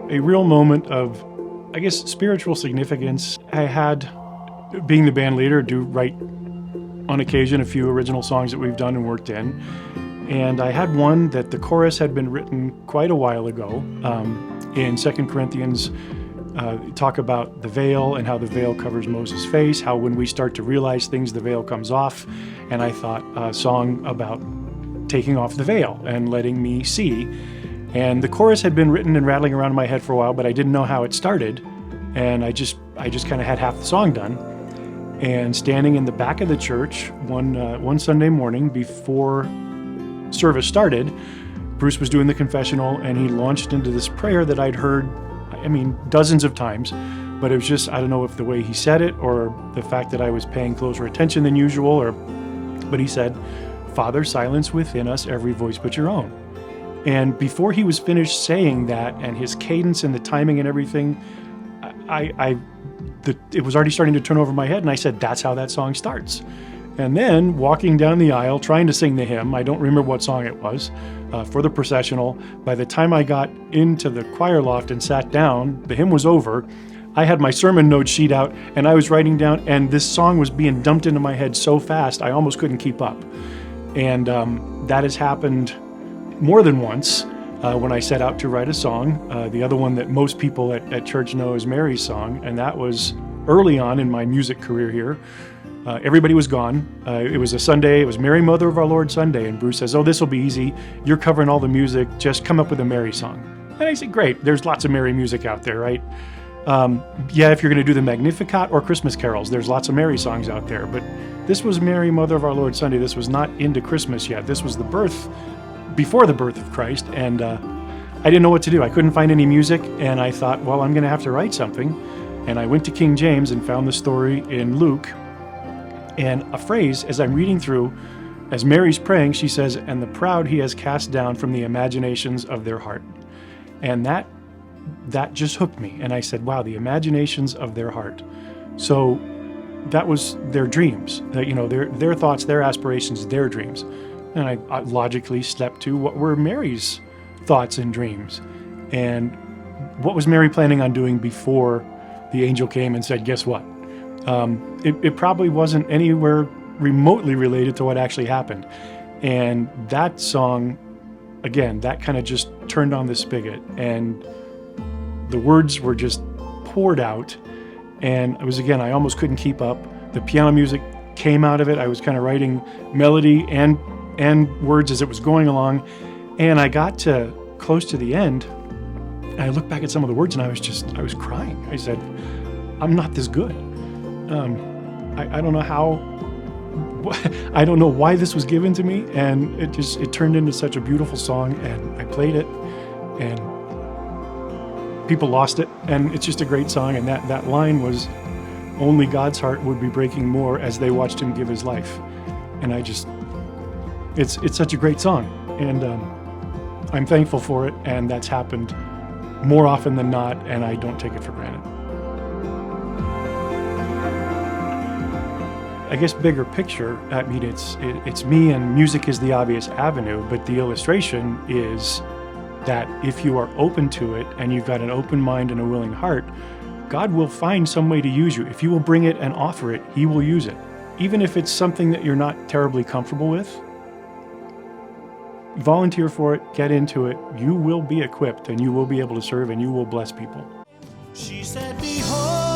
a real moment of, I guess, spiritual significance. I had, being the band leader, do write on occasion a few original songs that we've done and worked in. And I had one that the chorus had been written quite a while ago. In 2 Corinthians, talk about the veil and how the veil covers Moses' face, how when we start to realize things, the veil comes off. And I thought a song about taking off the veil and letting me see. And the chorus had been written and rattling around in my head for a while, but I didn't know how it started. And I just kind of had half the song done. And standing in the back of the church one Sunday morning before service started, Bruce was doing the confessional, and he launched into this prayer that I'd heard, dozens of times, but it was just, I don't know if the way he said it or the fact that I was paying closer attention than usual, but he said, "Father, silence within us every voice but your own." And before he was finished saying that, and his cadence and the timing and everything, it was already starting to turn over my head, and I said, that's how that song starts. And then walking down the aisle, trying to sing the hymn, I don't remember what song it was, for the processional. By the time I got into the choir loft and sat down, the hymn was over. I had my sermon note sheet out, and I was writing down, and this song was being dumped into my head so fast, I almost couldn't keep up. And that has happened more than once when I set out to write a song. The other one that most people at church know is Mary's song, and that was early on in my music career here. Everybody was gone. It was a Sunday. It was Mary, Mother of our Lord Sunday. And Bruce says, "Oh, this will be easy. You're covering all the music. Just come up with a Mary song." And I said, "Great. There's lots of Mary music out there, right?" Yeah, if you're going to do the Magnificat or Christmas carols, there's lots of Mary songs out there. But this was Mary, Mother of our Lord Sunday. This was not into Christmas yet. This was the birth, before the birth of Christ. And I didn't know what to do. I couldn't find any music. And I thought, well, I'm going to have to write something. And I went to King James and found the story in Luke. And a phrase, as I'm reading through, as Mary's praying, she says, "And the proud he has cast down from the imaginations of their heart." And that just hooked me. And I said, wow, the imaginations of their heart. So that was their dreams, their thoughts, their aspirations, their dreams. And I logically stepped to what were Mary's thoughts and dreams. And what was Mary planning on doing before the angel came and said, guess what? It probably wasn't anywhere remotely related to what actually happened. And that song, again, that kind of just turned on the spigot, and the words were just poured out. And it was, again, I almost couldn't keep up. The piano music came out of it. I was kind of writing melody and words as it was going along. And I got to close to the end, and I looked back at some of the words, and I was crying. I said, I'm not this good. I don't know how, I don't know why this was given to me, and it turned into such a beautiful song, and I played it, and people lost it, and it's just a great song. And that line was, "Only God's heart would be breaking more as they watched him give his life." And it's such a great song, and I'm thankful for it, and that's happened more often than not, and I don't take it for granted. I guess bigger picture, it's me, and music is the obvious avenue, but the illustration is that if you are open to it and you've got an open mind and a willing heart, God will find some way to use you. If you will bring it and offer it, he will use it. Even if it's something that you're not terribly comfortable with, volunteer for it, get into it. You will be equipped, and you will be able to serve, and you will bless people. She said, "Behold."